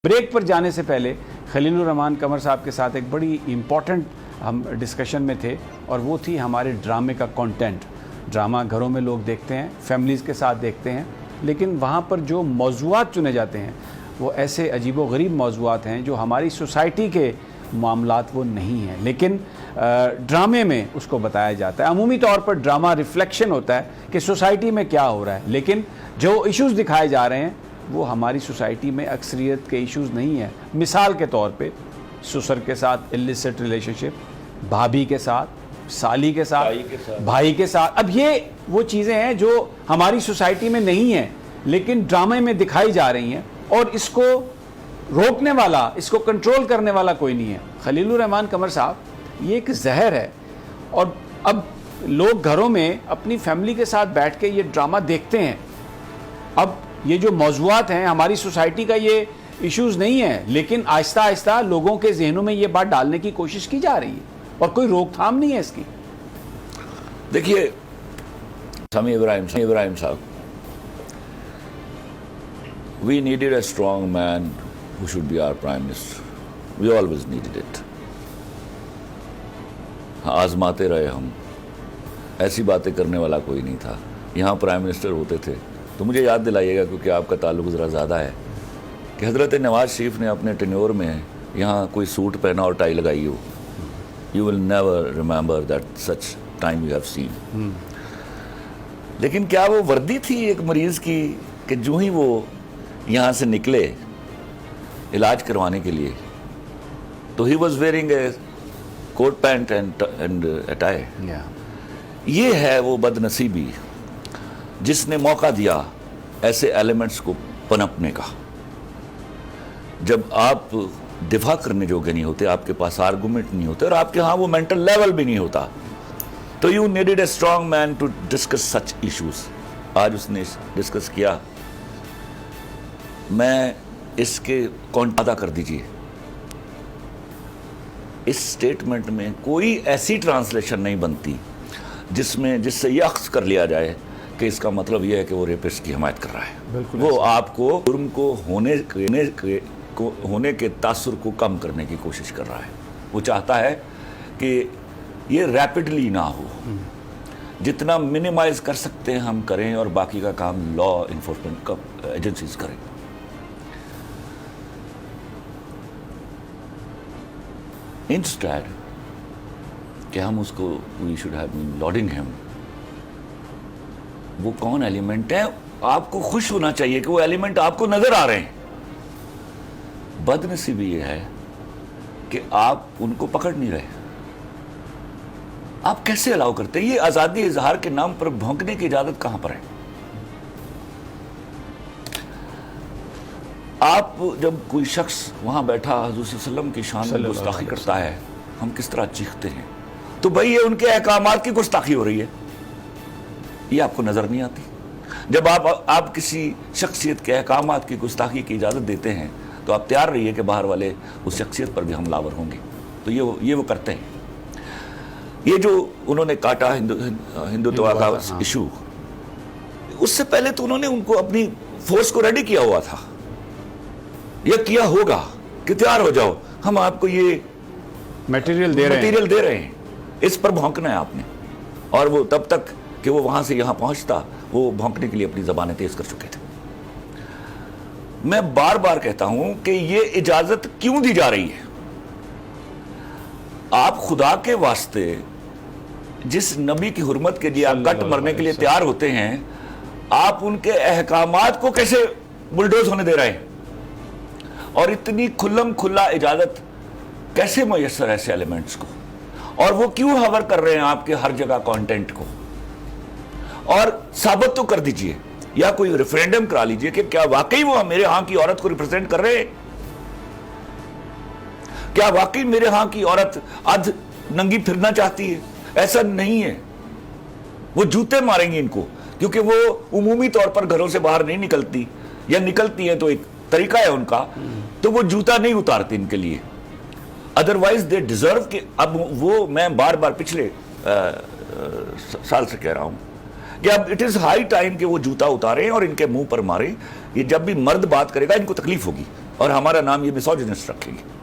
Break پر جانے سے پہلے خلیل الرحمان قمر صاحب کے ساتھ ایک بڑی امپورٹنٹ ہم ڈسکشن میں تھے، اور وہ تھی ہمارے ڈرامے کا کنٹینٹ۔ ڈرامہ گھروں میں لوگ دیکھتے ہیں، فیملیز کے ساتھ دیکھتے ہیں، لیکن وہاں پر جو موضوعات چنے جاتے ہیں وہ ایسے عجیب و غریب موضوعات ہیں جو ہماری سوسائٹی کے معاملات وہ نہیں ہیں، لیکن ڈرامے میں اس کو بتایا جاتا ہے۔ عمومی طور پر ڈرامہ ریفلیکشن ہوتا ہے کہ سوسائٹی میں کیا ہو رہا ہے، لیکن جو ایشوز دکھائے جا رہے ہیں وہ ہماری سوسائٹی میں اکثریت کے ایشوز نہیں ہیں۔ مثال کے طور پہ سسر کے ساتھ illicit ریلیشنشپ، بھابھی کے ساتھ، سالی کے ساتھ، بھائی کے ساتھ، اب یہ وہ چیزیں ہیں جو ہماری سوسائٹی میں نہیں ہیں لیکن ڈرامے میں دکھائی جا رہی ہیں، اور اس کو روکنے والا، اس کو کنٹرول کرنے والا کوئی نہیں ہے۔ خلیل الرحمان قمر صاحب، یہ ایک زہر ہے، اور اب لوگ گھروں میں اپنی فیملی کے ساتھ بیٹھ کے یہ ڈرامہ دیکھتے ہیں۔ اب یہ جو موضوعات ہیں ہماری سوسائٹی کا یہ ایشوز نہیں ہیں، لیکن آہستہ آہستہ لوگوں کے ذہنوں میں یہ بات ڈالنے کی کوشش کی جا رہی ہے، اور کوئی روک تھام نہیں ہے اس کی۔ دیکھیے سمیع ابراہیم صاحب، we needed a strong man who should be our prime minister. We always needed it. آزماتے رہے ہم، ایسی باتیں کرنے والا کوئی نہیں تھا۔ یہاں پرائم منسٹر ہوتے تھے تو مجھے یاد دلائیے گا، کیونکہ آپ کا تعلق ذرا زیادہ ہے، کہ حضرت نواز شریف نے اپنے ٹینیور میں یہاں کوئی سوٹ پہنا اور ٹائی لگائی ہو۔ You will never remember that such time you have seen. لیکن کیا وہ وردی تھی ایک مریض کی کہ جو ہی وہ یہاں سے نکلے علاج کروانے کے لیے تو he was wearing a coat pant and a tie. یہ ہے وہ بد نصیبی جس نے موقع دیا ایسے ایلیمنٹس کو پنپنے کا۔ جب آپ دفاع کرنے جوگے نہیں ہوتے، آپ کے پاس آرگومنٹ نہیں ہوتے، اور آپ کے ہاں وہ مینٹل لیول بھی نہیں ہوتا، تو you needed a strong man to discuss such issues. آج اس نے ڈسکس کیا۔ میں اس کے کونٹ ادا کر دیجئے، اس سٹیٹمنٹ میں کوئی ایسی ٹرانسلیشن نہیں بنتی جس سے یہ اخذ کر لیا جائے کہ اس کا مطلب یہ ہے کہ وہ ریپسٹ کی حمایت کر رہا ہے۔ وہ آپ کو جرم کو ہونے کے تاثر کو کم کرنے کی کوشش کر رہا ہے۔ وہ چاہتا ہے کہ یہ ریپڈلی نہ ہو، جتنا منیمائز کر سکتے ہیں ہم کریں، اور باقی کا کام لا انفورسمنٹ ایجنسیز کریں۔ انسٹیڈ کہ ہم اس کو we should have been lauding him۔ وہ کون ایلیمنٹ ہے؟ آپ کو خوش ہونا چاہیے کہ وہ ایلیمنٹ آپ کو نظر آ رہے ہیں۔ بد نصیبی یہ ہے کہ آپ ان کو پکڑ نہیں رہے۔ آپ کیسے الاؤ کرتے ہیں؟ یہ آزادی اظہار کے نام پر بھونکنے کی اجازت کہاں پر ہے؟ آپ جب کوئی شخص وہاں بیٹھا حضور صلی اللہ علیہ وسلم کی شان میں گستاخی کرتا ہے، ہم کس طرح چیختے ہیں، تو بھائی یہ ان کے احکامات کی گستاخی ہو رہی ہے، یہ آپ کو نظر نہیں آتی۔ جب آپ کسی شخصیت کے احکامات کی گستاخی کی اجازت دیتے ہیں تو آپ تیار رہیے کہ باہر والے اس شخصیت پر بھی حملہ آور ہوں گے۔ تو یہ وہ کرتے ہیں۔ یہ جو انہوں نے کاٹا ہندوتوا کا ایشو، اس سے پہلے تو انہوں نے ان کو اپنی فورس کو ریڈی کیا ہوا تھا، یہ کیا ہوگا کہ تیار ہو جاؤ، ہم آپ کو یہ میٹیریل دے رہے ہیں، اس پر بھونکنا ہے آپ نے۔ اور وہ تب تک کہ وہ وہاں سے یہاں پہنچتا، وہ بھونکنے کے لیے اپنی زبانیں تیز کر چکے تھے۔ میں بار بار کہتا ہوں کہ یہ اجازت کیوں دی جا رہی ہے؟ آپ خدا کے واسطے جس نبی کی حرمت کے لیے آپ کٹ مرنے کے لیے تیار ہوتے ہیں، آپ ان کے احکامات کو کیسے بلڈوز ہونے دے رہے ہیں؟ اور اتنی کھلم کھلا اجازت کیسے میسر ہے ایسے ایلیمنٹس کو؟ اور وہ کیوں ہور کر رہے ہیں آپ کے ہر جگہ کانٹینٹ کو؟ اور ثابت تو کر دیجئے، یا کوئی ریفرینڈم کرا لیجئے کہ کیا واقعی وہ میرے ہاں کی عورت کو ریپرزینٹ کر رہے ہیں؟ کیا واقعی میرے ہاں کی عورت ادھ ننگی پھرنا چاہتی ہے؟ ایسا نہیں ہے۔ وہ جوتے ماریں گے ان کو، کیونکہ وہ عمومی طور پر گھروں سے باہر نہیں نکلتی، یا نکلتی ہیں تو ایک طریقہ ہے ان کا، تو وہ جوتا نہیں اتارتے ان کے لیے۔ ادروائز دے ڈیزرو کہ اب وہ، میں بار بار پچھلے سال سے کہہ رہا ہوں کہ اب اٹ از ہائی ٹائم کہ وہ جوتا اتاریں اور ان کے منہ پر ماریں۔ یہ جب بھی مرد بات کرے گا ان کو تکلیف ہوگی، اور ہمارا نام یہ misogynist رکھیں گے.